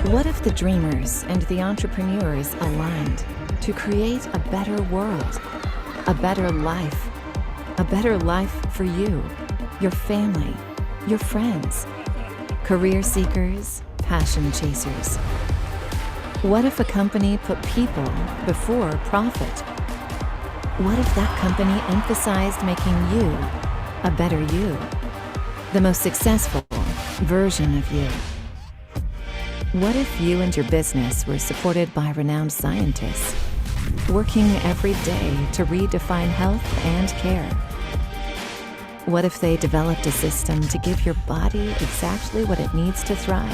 What if the dreamers and the entrepreneurs aligned to create a better world, a better life for you, your family, your friends, career seekers, passion chasers? What if a company put people before profit? What if that company emphasized making you a better you, the most successful version of you? What if you and your business were supported by renowned scientists, working every day to redefine health and care? What if they developed a system to give your body exactly what it needs to thrive?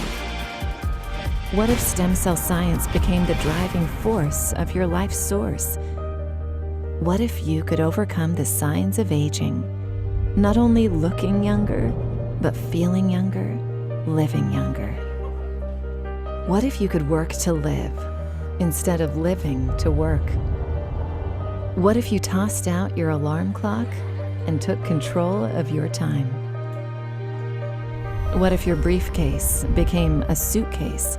What if stem cell science became the driving force of your life's source? What if you could overcome the signs of aging, not only looking younger, but feeling younger, living younger? What if you could work to live instead of living to work? What if you tossed out your alarm clock and took control of your time? What if your briefcase became a suitcase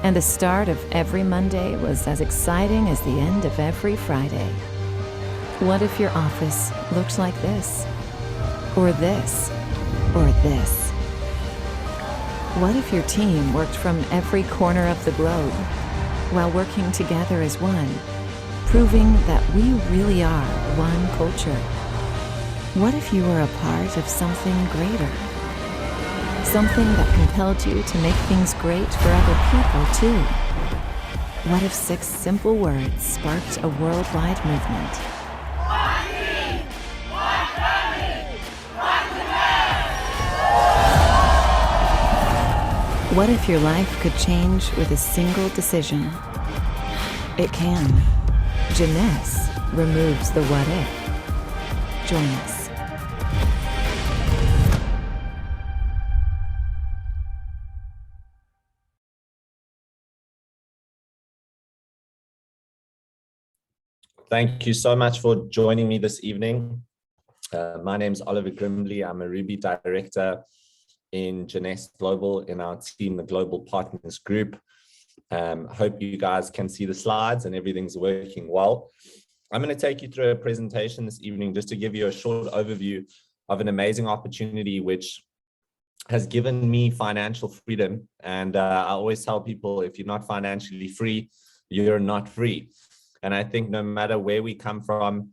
and the start of every Monday was as exciting as the end of every Friday? What if your office looked like this, or this, or this? What if your team worked from every corner of the globe while working together as one, proving that we really are one culture? What if you were a part of something greater? Something that compelled you to make things great for other people too? What if 6 simple words sparked a worldwide movement? What if your life could change with a single decision? It can. Jeunesse removes the what if. Join us. Thank you so much for joining me this evening. My name is Oliver Grimbly. I'm a Ruby director in Jeunesse Global in our team, the Global Partners Group. Hope you guys can see the slides and everything's working well. I'm going to take you through a presentation this evening just to give you a short overview of an amazing opportunity which has given me financial freedom. And I always tell people, if you're not financially free, you're not free. And I think no matter where we come from,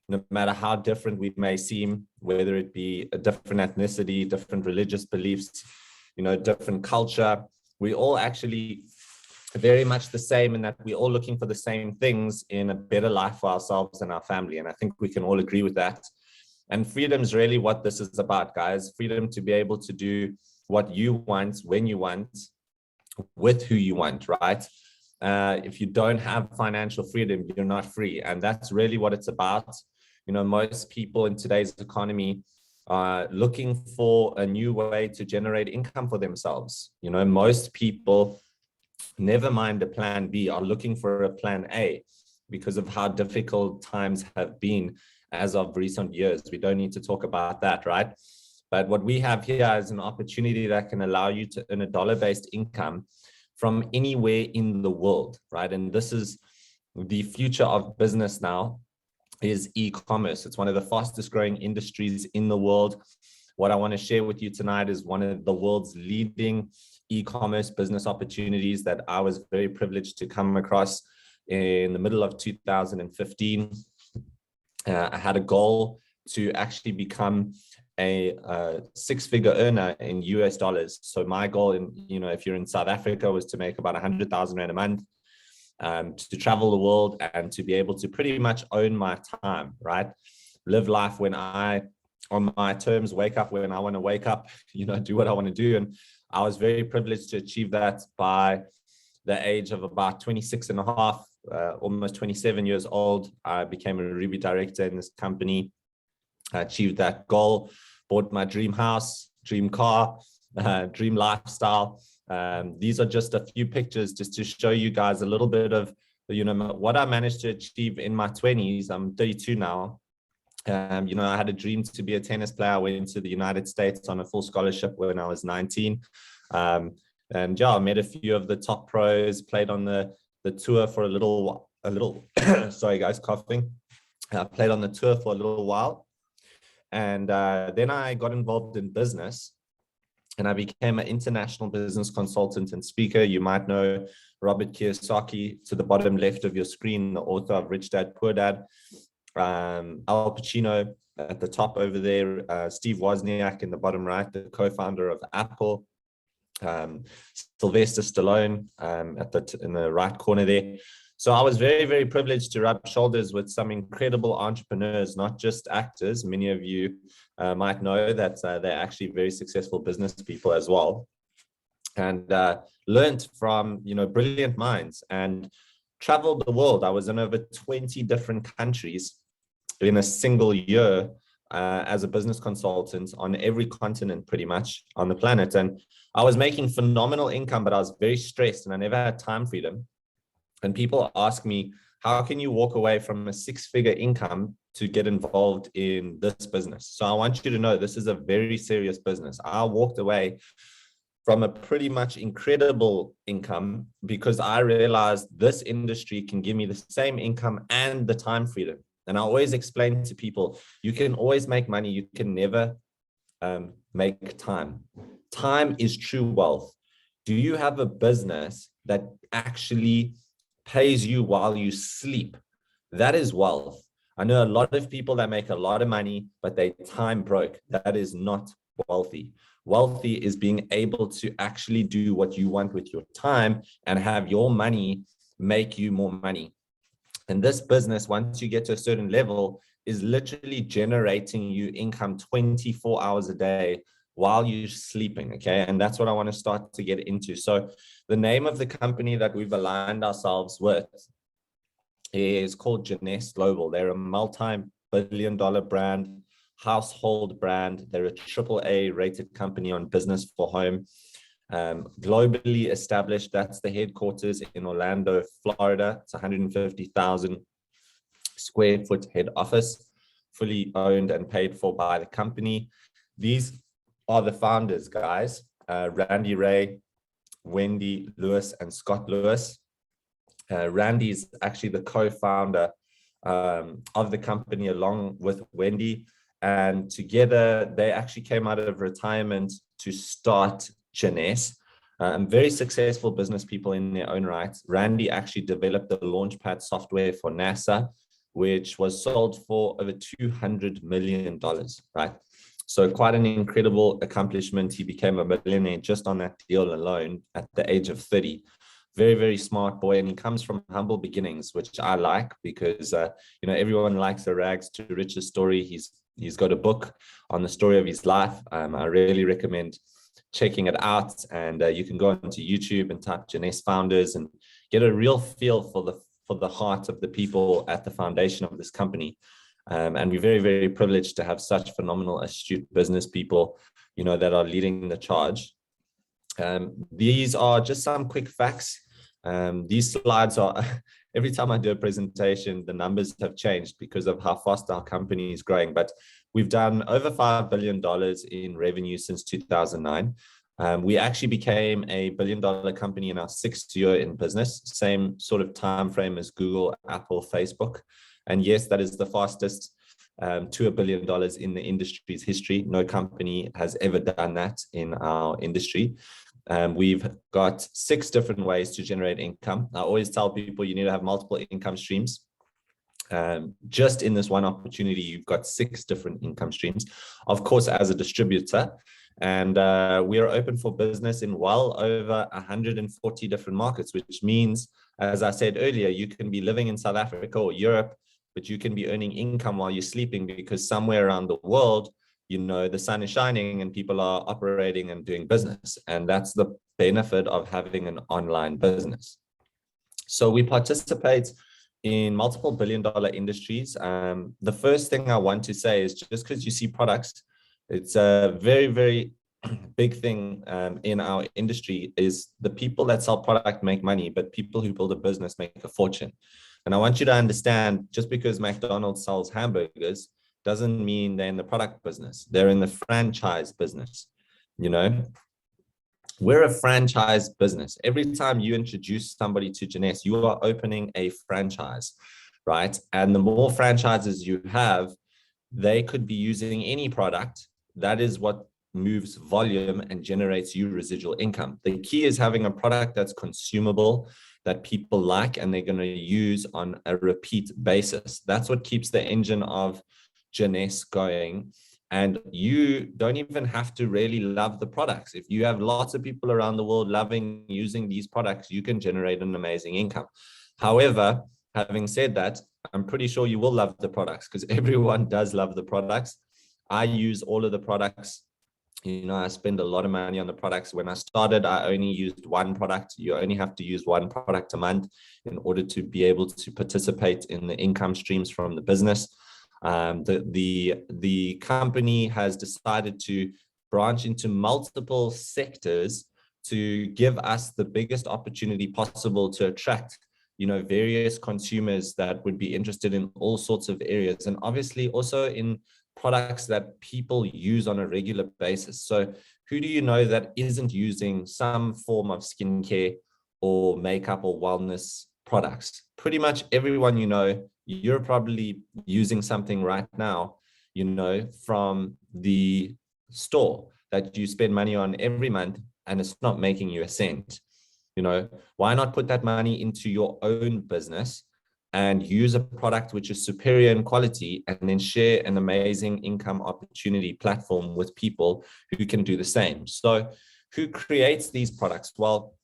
no matter how different we may seem, whether it be a different ethnicity, different religious beliefs, different culture, we all actually very much the same in that we're all looking for the same things in a better life for ourselves and our family. And I think we can all agree with that. And freedom is really what this is about, guys. Freedom to be able to do what you want, when you want, with who you want, right? If you don't have financial freedom, you're not free. And that's really what it's about. Most people in today's economy are looking for a new way to generate income for themselves. Most people, never mind a plan B, are looking for a plan A because of how difficult times have been as of recent years. We don't need to talk about that, right? But what we have here is an opportunity that can allow you to earn a dollar-based income from anywhere in the world, right? And this is the future of business now, is e-commerce. It's one of the fastest growing industries in the world. What I want to share with you tonight is one of the world's leading e-commerce business opportunities that I was very privileged to come across in the middle of 2015. I had a goal to actually become a 6-figure earner in US dollars. So my goal if you're in South Africa, was to make about 100,000 Rand a month. To travel the world and to be able to pretty much own my time, right? Live life on my terms, wake up when I want to wake up, do what I want to do. And I was very privileged to achieve that by the age of about 26 and a half, almost 27 years old. I became a Ruby director in this company. I achieved that goal, bought my dream house, dream car, dream lifestyle. These are just a few pictures just to show you guys a little bit of what I managed to achieve in my 20s. I'm 32 now. I had a dream to be a tennis player. I went to the United States on a full scholarship when I was 19. And yeah, I met a few of the top pros, played on the tour for a little, sorry guys, coughing. I played on the tour for a little while. And then I got involved in business, and I became an international business consultant and speaker. You might know Robert Kiyosaki to the bottom left of your screen, the author of Rich Dad, Poor Dad. Al Pacino at the top over there, Steve Wozniak in the bottom right, the co-founder of Apple, Sylvester Stallone in the right corner there. So I was very, very privileged to rub shoulders with some incredible entrepreneurs, not just actors. Many of you might know that they're actually very successful business people as well, and learned from, brilliant minds and traveled the world. I was in over 20 different countries in a single year as a business consultant on every continent pretty much on the planet. And I was making phenomenal income, but I was very stressed and I never had time freedom. And people ask me, how can you walk away from a 6-figure income to get involved in this business? So I want you to know this is a very serious business. I walked away from a pretty much incredible income because I realized this industry can give me the same income and the time freedom. And I always explain to people, you can always make money. You can never make time. Time is true wealth. Do you have a business that actually pays you while you sleep? That is wealth. I know a lot of people that make a lot of money, but they time broke. That is not wealthy. Wealthy is being able to actually do what you want with your time and have your money make you more money. And this business, once you get to a certain level, is literally generating you income 24 hours a day while you're sleeping, okay? And that's what I want to start to get into. So the name of the company that we've aligned ourselves with is called Jeunesse Global. They're a multi-billion-dollar brand, household brand. They're a AAA rated company on Business for Home. Globally established. That's the headquarters in Orlando, Florida. It's 150,000 square foot head office, fully owned and paid for by the company. These are the founders, guys. Randy Ray, Wendy Lewis, and Scott Lewis. Randy is actually the co-founder of the company along with Wendy. And together, they actually came out of retirement to start Jeunesse. Very successful business people in their own right. Randy actually developed the Launchpad software for NASA, which was sold for over $200 million, right? So quite an incredible accomplishment. He became a millionaire just on that deal alone at the age of 30. Very, very smart boy. And he comes from humble beginnings, which I like because, everyone likes a rags to riches story. He's got a book on the story of his life. I really recommend checking it out, and you can go onto YouTube and type Jeunesse founders and get a real feel for the heart of the people at the foundation of this company. And we're very, very privileged to have such phenomenal, astute business people, that are leading the charge. These are just some quick facts. These slides are, every time I do a presentation, the numbers have changed because of how fast our company is growing. But we've done over $5 billion in revenue since 2009. We actually became a $1 billion company in our 6th year in business, same sort of time frame as Google, Apple, Facebook. And yes, that is the fastest to $1 billion in the industry's history. No company has ever done that in our industry. We've got 6 different ways to generate income. I always tell people you need to have multiple income streams. Just in this one opportunity, you've got 6 different income streams, of course, as a distributor. And we are open for business in well over 140 different markets, which means, as I said earlier, you can be living in South Africa or Europe, but you can be earning income while you're sleeping because somewhere around the world, the sun is shining and people are operating and doing business. And that's the benefit of having an online business. So we participate in multiple billion-dollar industries. The first thing I want to say is just because you see products, it's a very, very big thing in our industry is the people that sell product make money, but people who build a business make a fortune. And I want you to understand, just because McDonald's sells hamburgers doesn't mean they're in the product business. They're in the franchise business, we're a franchise business. Every time you introduce somebody to Jeunesse, you are opening a franchise, right? And the more franchises you have, they could be using any product. That is what moves volume and generates you residual income. The key is having a product that's consumable, that people like, and they're going to use on a repeat basis. That's what keeps the engine of Jeunesse going. And you don't even have to really love the products. If you have lots of people around the world loving using these products, you can generate an amazing income. However, having said that, I'm pretty sure you will love the products because everyone does love the products. I use all of the products. You know, I spend a lot of money on the products. When I started, I only used one product. You only have to use one product a month in order to be able to participate in the income streams from the business. The company has decided to branch into multiple sectors to give us the biggest opportunity possible to attract, you know, various consumers that would be interested in all sorts of areas, and obviously also in products that people use on a regular basis. So who do you know that isn't using some form of skincare or makeup or wellness products? Pretty much everyone you know. You're probably using something right now, you know, from the store that you spend money on every month, and it's not making you a cent. You know, why not put that money into your own business and use a product which is superior in quality, and then share an amazing income opportunity platform with people who can do the same? So who creates these products? Well,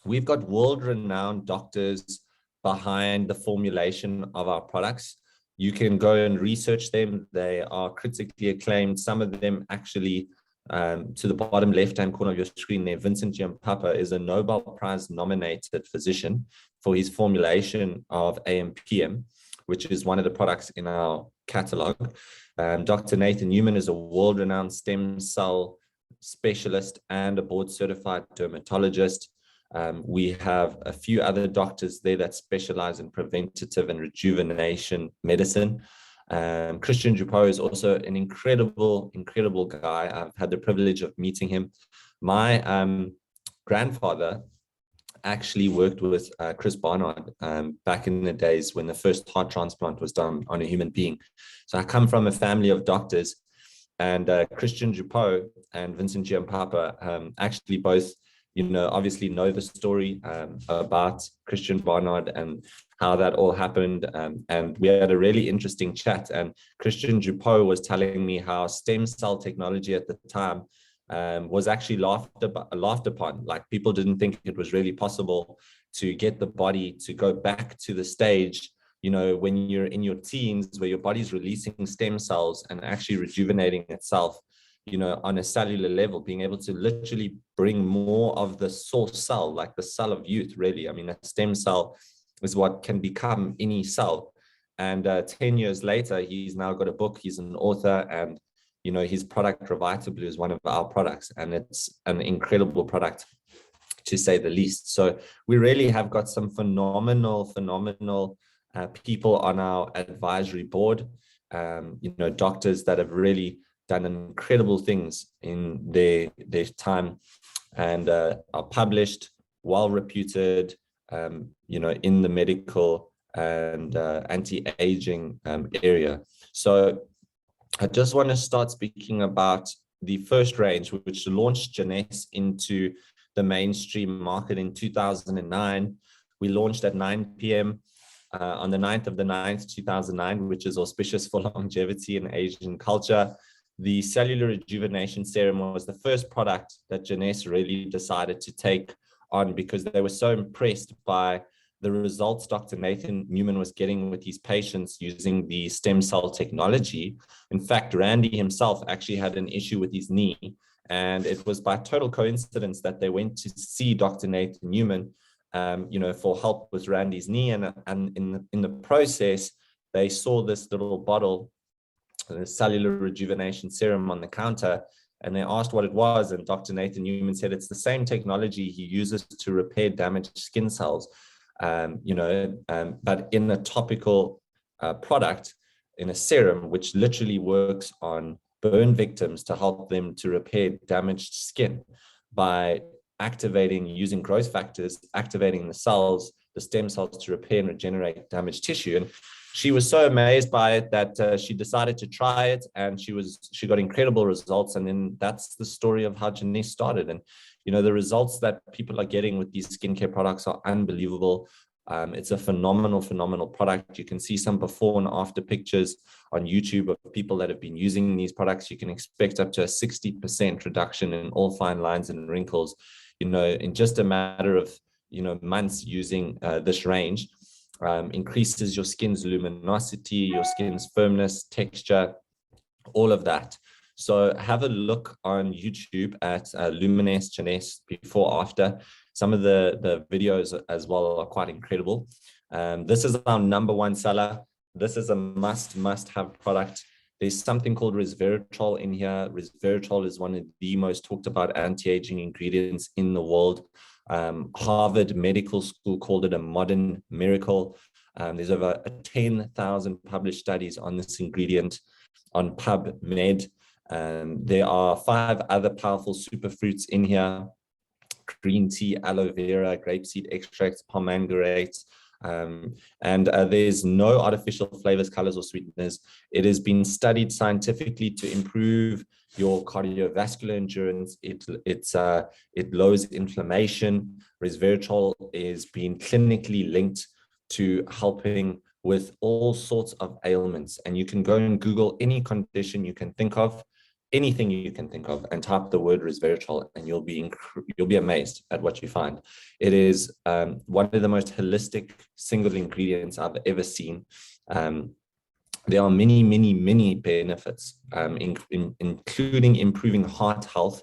we've got world-renowned doctors behind the formulation of our products. You can go and research them. They are critically acclaimed. Some of them actually, to the bottom left-hand corner of your screen there, Vincent Giampapa is a Nobel Prize nominated physician for his formulation of AMPM, which is one of the products in our catalog. Dr. Nathan Newman is a world-renowned stem cell specialist and a board-certified dermatologist. We have a few other doctors there that specialize in preventative and rejuvenation medicine. Christian Dupont is also an incredible guy. I've had the privilege of meeting him. My grandfather actually worked with Chris Barnard back in the days when the first heart transplant was done on a human being. So I come from a family of doctors, and Christian Dupont and Vincent Giampapa actually both, you know, obviously know the story about Christian Barnard and how that all happened. And we had a really interesting chat. And Christian Dupont was telling me how stem cell technology at the time was actually laughed upon. Like, people didn't think it was really possible to get the body to go back to the stage, you know, when you're in your teens, where your body's releasing stem cells and actually rejuvenating itself, you know, on a cellular level, being able to literally bring more of the source cell, like the cell of youth, really. I mean, a stem cell is what can become any cell. And 10 years later, he's now got a book, he's an author, and, you know, his product Revitablue is one of our products, and it's an incredible product, to say the least. So we really have got some phenomenal people on our advisory board, you know, doctors that have really done incredible things in their time, and are published, well reputed, you know, in the medical and anti-aging area. So I just want to start speaking about the first range, which launched Jeunesse into the mainstream market in 2009. We launched at 9 p.m. On the 9th of the 9th, 2009, which is auspicious for longevity in Asian culture. The cellular rejuvenation serum was the first product that Jeunesse really decided to take on, because they were so impressed by the results Dr. Nathan Newman was getting with his patients using the stem cell technology. In fact, Randy himself actually had an issue with his knee, and it was by total coincidence that they went to see Dr. Nathan Newman, you know, for help with Randy's knee, and in the process, they saw this little bottle, the cellular rejuvenation serum, on the counter, and they asked what it was, and Dr. Nathan Newman said it's the same technology he uses to repair damaged skin cells, you know, but in a topical product, in a serum, which literally works on burn victims to help them to repair damaged skin by activating, using growth factors, activating the cells, the stem cells, to repair and regenerate damaged tissue. And she was so amazed by it that she decided to try it, and she got incredible results. And then that's the story of how Janesse started. And the results that people are getting with these skincare products are unbelievable. It's a phenomenal product. You can see some before and after pictures on YouTube of people that have been using these products. You can expect up to a 60% reduction in all fine lines and wrinkles, in just a matter of, months using this range. Increases your skin's luminosity, your skin's firmness, texture, all of that. So have a look on YouTube at Luminous Janesse before, after. Some of the videos as well are quite incredible. This is our #1 seller. This is a must-have product. There's something called resveratrol in here. Resveratrol is one of the most talked about anti-aging ingredients in the world. Harvard Medical School called it a modern miracle. There's over 10,000 published studies on this ingredient on PubMed. There are 5 other powerful superfruits in here: green tea, aloe vera, grapeseed extracts, pomegranate, and there's no artificial flavors, colors, or sweeteners. It has been studied scientifically to improve your cardiovascular endurance. It lowers inflammation. Resveratrol is being clinically linked to helping with all sorts of ailments. And you can go and Google any condition you can think of, anything you can think of, and type the word resveratrol, and you'll be amazed at what you find. It is one of the most holistic single ingredients I've ever seen. There are many benefits, including improving heart health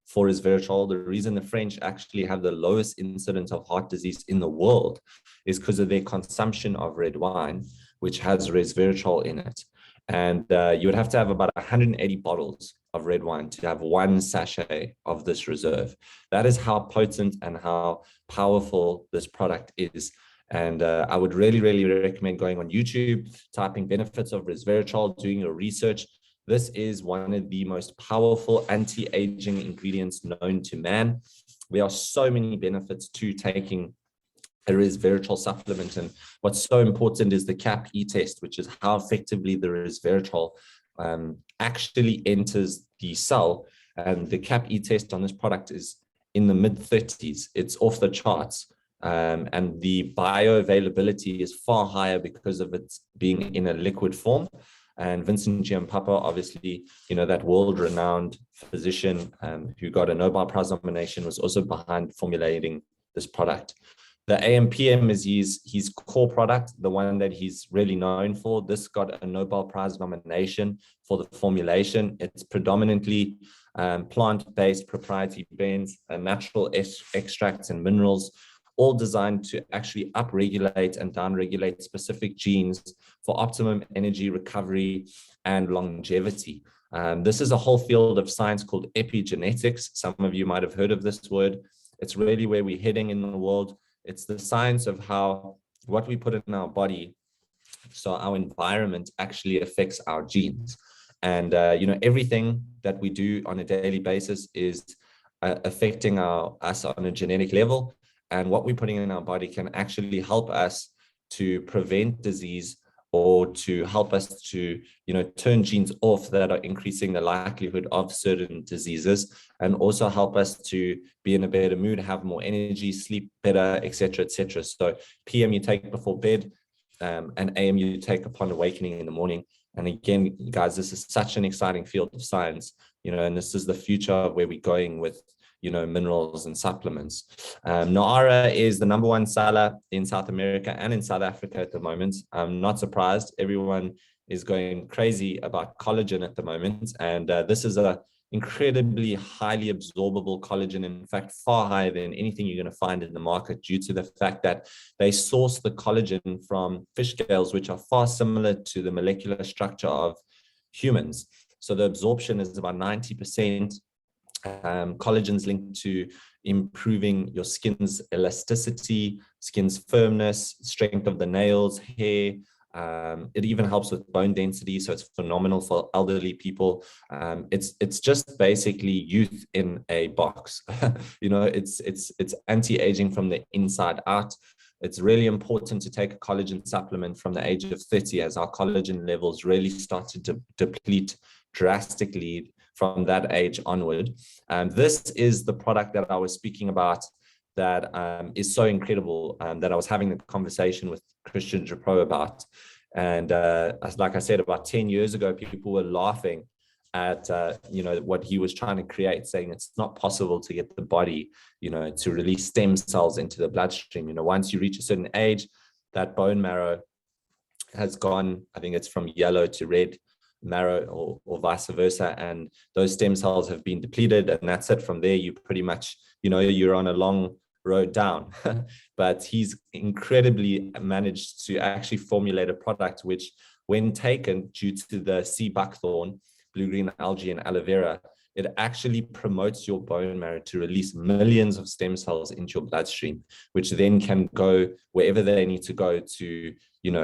for resveratrol. The reason the French actually have the lowest incidence of heart disease in the world is because of their consumption of red wine, which has resveratrol in it. And you would have to have about 180 bottles of red wine to have 1 sachet of this reserve. That is how potent and how powerful this product is. And I would really recommend going on YouTube, typing benefits of resveratrol, doing your research. This is one of the most powerful anti-aging ingredients known to man. There are so many benefits to taking a resveratrol supplement, and what's so important is the CAP-E test, which is how effectively the resveratrol actually enters the cell. And the CAP-E test on this product is in the mid-30s. It's off the charts, and the bioavailability is far higher because of it being in a liquid form. And Vincent Giampapa, obviously, that world-renowned physician who got a Nobel Prize nomination, was also behind formulating this product. The AMPM is his core product, the one that he's really known for. This got a Nobel Prize nomination for the formulation. It's predominantly plant-based proprietary blends, natural extracts and minerals, all designed to actually upregulate and downregulate specific genes for optimum energy recovery and longevity. This is a whole field of science called epigenetics. Some of you might have heard of this word. It's really where we're heading in the world. It's the science of how what we put in our body, so our environment, actually affects our genes. And everything that we do on a daily basis is affecting us on a genetic level. And what we're putting in our body can actually help us to prevent disease, or to help us to turn genes off that are increasing the likelihood of certain diseases, and also help us to be in a better mood, have more energy, sleep better, etc. So PM you take before bed, and AM you take upon awakening in the morning. And again, guys, this is such an exciting field of science, and this is the future of where we're going with minerals and supplements. Noara is the #1 seller in South America and in South Africa at the moment. I'm not surprised. Everyone is going crazy about collagen at the moment. And this is a incredibly highly absorbable collagen, in fact, far higher than anything you're going to find in the market, due to the fact that they source the collagen from fish scales, which are far similar to the molecular structure of humans. So the absorption is about 90%. Collagen's linked to improving your skin's elasticity, skin's firmness, strength of the nails, hair, It even helps with bone density, so it's phenomenal for elderly people. It's just basically youth in a box. It's anti-aging from the inside out. It's really important to take a collagen supplement from the age of 30, as our collagen levels really start to deplete drastically from that age onward. This is the product that I was speaking about that is so incredible, that I was having a conversation with Christian Japro about. And like I said, about 10 years ago, people were laughing at what he was trying to create, saying it's not possible to get the body to release stem cells into the bloodstream. Once you reach a certain age, that bone marrow has gone, I think it's from yellow to red marrow, or vice versa, and those stem cells have been depleted, and that's it. From there, you pretty much you're on a long road down. But he's incredibly managed to actually formulate a product which, when taken due to the sea buckthorn, blue-green algae, and aloe vera, it actually promotes your bone marrow to release millions of stem cells into your bloodstream, which then can go wherever they need to go to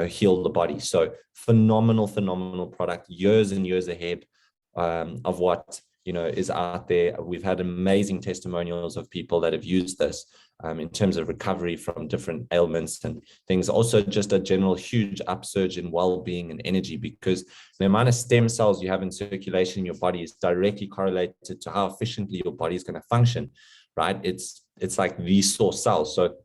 heal the body. So phenomenal product, years and years ahead of what is out there. We've had amazing testimonials of people that have used this in terms of recovery from different ailments and things. Also, just a general huge upsurge in well-being and energy, because the amount of stem cells you have in circulation in your body is directly correlated to how efficiently your body is going to function, right? It's like the source cells. So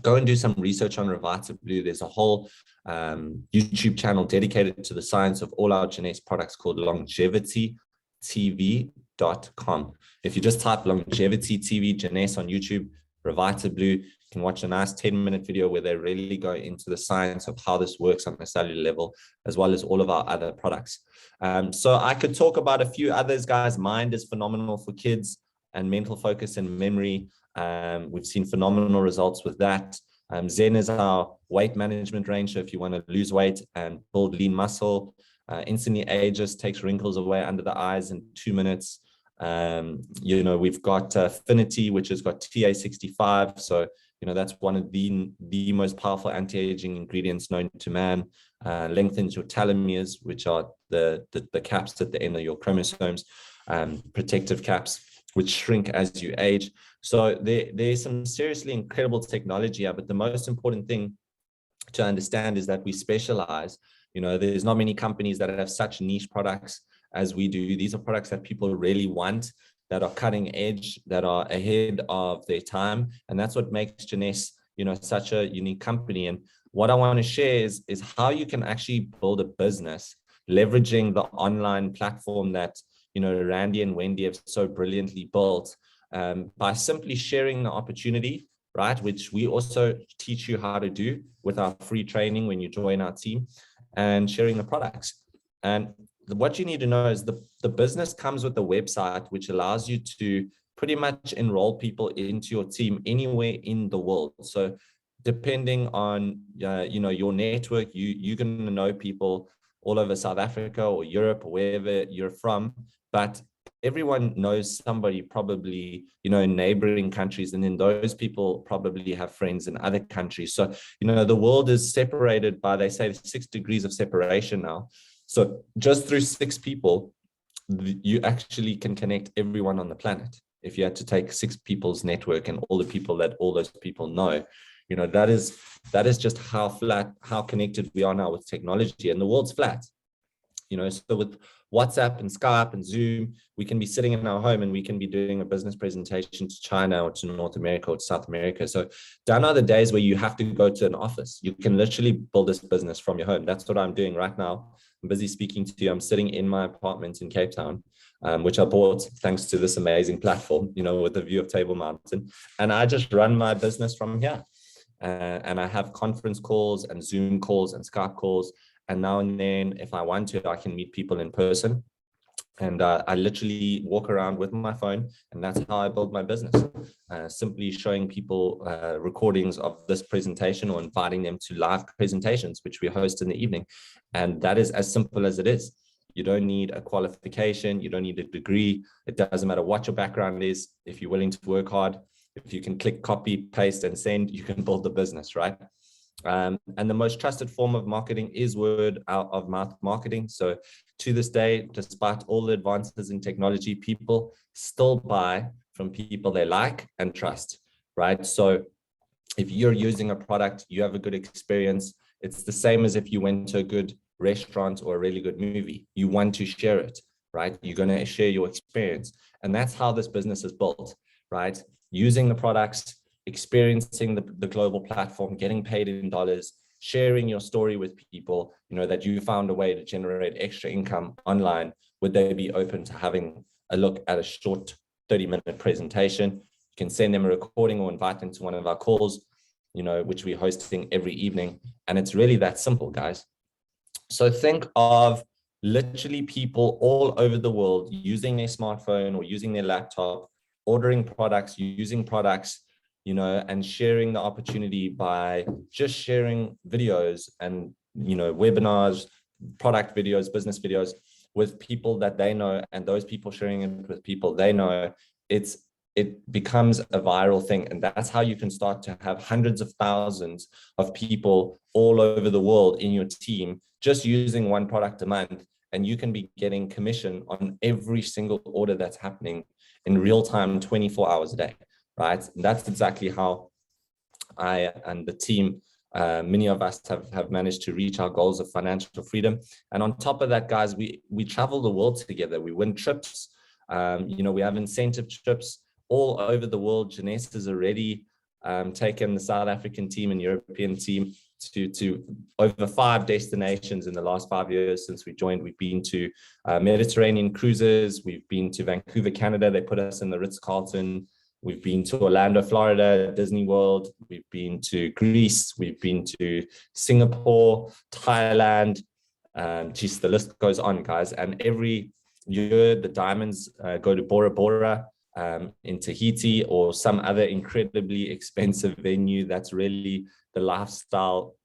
go and do some research on Revita Blue. There's a whole YouTube channel dedicated to the science of all our Jeunesse products called longevitytv.com. If you just type Longevity TV Jeunesse on YouTube, Revita Blue, you can watch a nice 10-minute video where they really go into the science of how this works on a cellular level, as well as all of our other products. So I could talk about a few others, guys. Mind is phenomenal for kids, and mental focus and memory. We've seen phenomenal results with that. Zen is our weight management range. So if you want to lose weight and build lean muscle, instantly ages, takes wrinkles away under the eyes in 2 minutes. We've got Affinity, which has got TA65. So, that's one of the most powerful anti-aging ingredients known to man. Lengthens your telomeres, which are the caps at the end of your chromosomes, protective caps, which shrink as you age. So there's some seriously incredible technology here, but the most important thing to understand is that we specialize. There's not many companies that have such niche products as we do. These are products that people really want, that are cutting edge, that are ahead of their time. And that's what makes Jeunesse, such a unique company. And what I want to share is how you can actually build a business leveraging the online platform that, Randy and Wendy have so brilliantly built, by simply sharing the opportunity, right? Which we also teach you how to do with our free training when you join our team, and sharing the products. And what you need to know is the business comes with a website which allows you to pretty much enroll people into your team anywhere in the world. So depending on your network, you're going to know people all over South Africa or Europe or wherever you're from, but everyone knows somebody probably in neighboring countries, and then those people probably have friends in other countries. So the world is separated by, they say, 6 degrees of separation now. So just through 6 people, you actually can connect everyone on the planet. If you had to take 6 people's network and all the people that all those people know, that is just how connected we are now with technology. And the world's flat. So with WhatsApp and Skype and Zoom, we can be sitting in our home and we can be doing a business presentation to China or to North America or to South America. So gone are the days where you have to go to an office. You can literally build this business from your home. That's what I'm doing right now. I'm busy speaking to you. I'm sitting in my apartment in Cape Town, which I bought thanks to this amazing platform, with a view of Table Mountain. And I just run my business from here. And I have conference calls and Zoom calls and Skype calls. And now and then, if I want to, I can meet people in person. And I literally walk around with my phone, and that's how I build my business. Simply showing people recordings of this presentation or inviting them to live presentations, which we host in the evening. And that is as simple as it is. You don't need a qualification. You don't need a degree. It doesn't matter what your background is. If you're willing to work hard, if you can click copy, paste, and send, you can build the business, right? And the most trusted form of marketing is word of mouth marketing. So to this day, despite all the advances in technology, people still buy from people they like and trust, right? So if you're using a product, you have a good experience. It's the same as if you went to a good restaurant or a really good movie. You want to share it, right? You're going to share your experience. And that's how this business is built, right? Using the products, experiencing the global platform, getting paid in dollars, sharing your story with people, that you found a way to generate extra income online. Would they be open to having a look at a short 30-minute presentation? You can send them a recording or invite them to one of our calls, which we're hosting every evening. And it's really that simple, guys. So think of literally people all over the world using their smartphone or using their laptop, ordering products, using products, and sharing the opportunity by just sharing videos and, webinars, product videos, business videos with people that they know, and those people sharing it with people they know. It becomes a viral thing. And that's how you can start to have hundreds of thousands of people all over the world in your team, just using one product a month. And you can be getting commission on every single order that's happening in real time, 24 hours a day, right? And that's exactly how I and the team, many of us have managed to reach our goals of financial freedom. And on top of that, guys, we travel the world together. We win trips. We have incentive trips all over the world. Jeunesse has already taken the South African team and European team to over 5 destinations in the last 5 years since we joined. We've been to Mediterranean cruises. We've been to Vancouver, Canada. They put us in the Ritz-Carlton. We've been to Orlando, Florida, Disney World. We've been to Greece. We've been to Singapore, Thailand. The list goes on, guys. And every year, the diamonds go to Bora Bora in Tahiti or some other incredibly expensive venue. That's really the lifestyle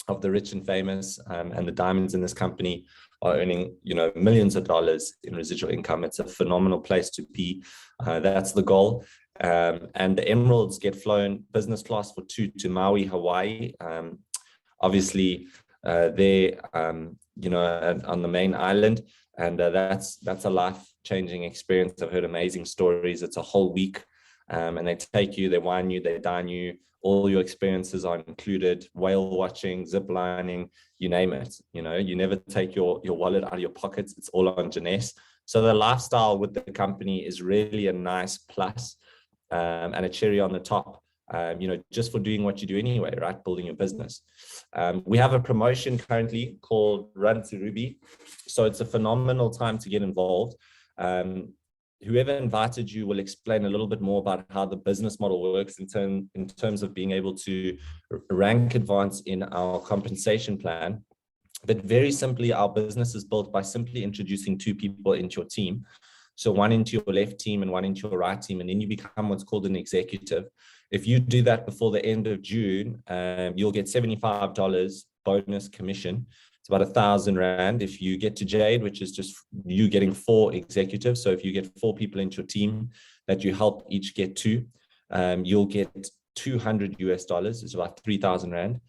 of the rich and famous, and the diamonds in this company are earning millions of dollars in residual income. It's a phenomenal place to be. That's the goal. And the emeralds get flown business class for 2 to Maui, Hawaii. Obviously they're on the main island, and that's a life-changing experience. I've heard amazing stories. It's a whole week, and they take you, they wine you, they dine you. All your experiences are included: whale watching, zip lining, you name it. You never take your wallet out of your pockets. It's all on Jeunesse. So the lifestyle with the company is really a nice plus, and a cherry on the top, just for doing what you do anyway, right? Building your business. We have a promotion currently called Run to Ruby. So it's a phenomenal time to get involved. Whoever invited you will explain a little bit more about how the business model works in terms of being able to rank advance in our compensation plan. But very simply, our business is built by simply introducing 2 people into your team. So one into your left team and one into your right team, and then you become what's called an executive. If you do that before the end of June, you'll get $75 bonus commission. It's about 1,000 Rand. If you get to Jade, which is just you getting 4 executives. So if you get 4 people into your team that you help each get 2, you'll get $200. It's about 3,000 Rand.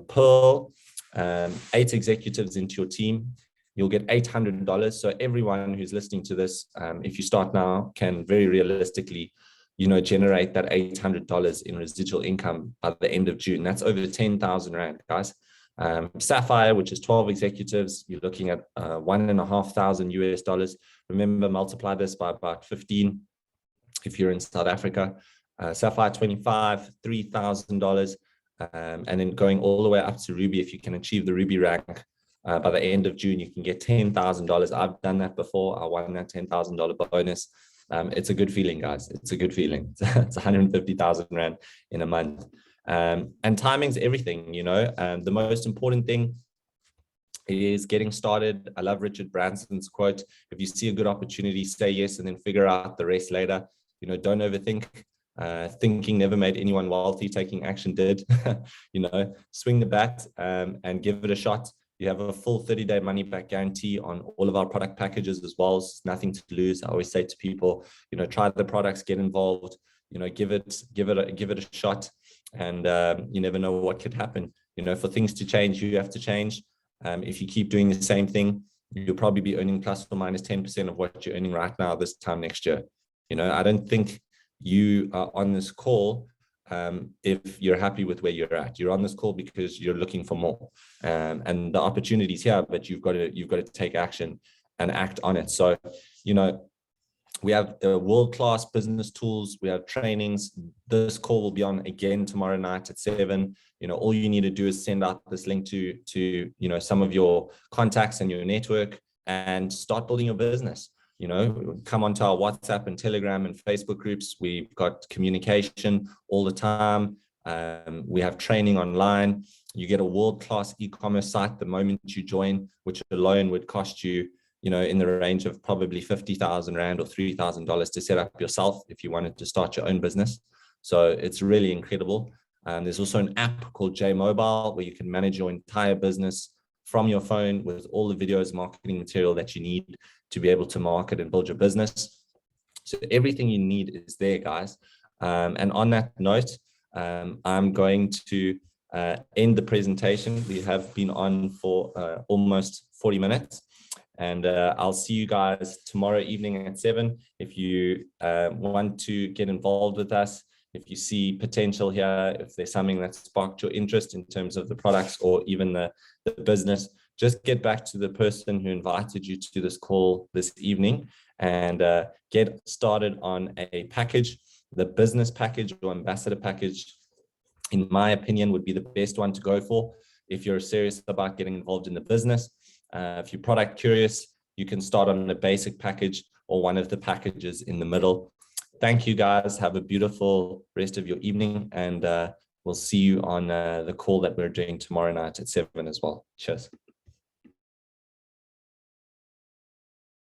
Pearl, 8 executives into your team, you'll get $800. So everyone who's listening to this, if you start now, can very realistically, generate that $800 in residual income by the end of June. That's over 10,000 Rand, guys. Sapphire, which is 12 executives, you're looking at $1,500. Remember, multiply this by about 15 if you're in South Africa. Sapphire 25, $3,000. And then going all the way up to Ruby, if you can achieve the Ruby rank by the end of June, you can get $10,000. I've done that before. I won that $10,000 bonus. It's a good feeling, guys. It's a good feeling. It's 150,000 Rand in a month. And timing's everything, the most important thing is getting started. I love Richard Branson's quote: if you see a good opportunity, say yes, and then figure out the rest later. Don't overthink. Thinking never made anyone wealthy. Taking action did. Swing the bat and give it a shot. You have a full 30-day money-back guarantee on all of our product packages as well. It's nothing to lose. I always say to people, try the products, get involved. Give it a shot. and you never know what could happen. You know, for things to change, you have to change. If you keep doing the same thing, you'll probably be earning plus or minus 10% of what you're earning right now this time next year. You know, I don't think you are on this call if you're happy with where you're at. You're on this call because you're looking for more, and the opportunities here, but you've got to take action and act on it. So, you know, we have world-class business tools. We have trainings. This call will be on again tomorrow night at 7. You know, all you need to do is send out this link to you know, some of your contacts and your network, and start building your business. You know, come onto our WhatsApp and Telegram and Facebook groups. We've got communication all the time. We have training online. You get a world-class e-commerce site the moment you join, which alone would cost you, you know, in the range of probably 50,000 Rand or $3,000 to set up yourself if you wanted to start your own business. So it's really incredible. There's also an app called J Mobile where you can manage your entire business from your phone with all the videos, marketing material that you need to be able to market and build your business. So everything you need is there, guys. And on that note, I'm going to end the presentation. We have been on for almost 40 minutes. And I'll see you guys tomorrow evening at 7. If you want to get involved with us, if you see potential here, if there's something that sparked your interest in terms of the products or even the business, just get back to the person who invited you to this call this evening and get started on a package. The business package or ambassador package, in my opinion, would be the best one to go for if you're serious about getting involved in the business. If you're product curious, you can start on a basic package or one of the packages in the middle. Thank you, guys. Have a beautiful rest of your evening, and we'll see you on the call that we're doing tomorrow night at 7 as well. Cheers.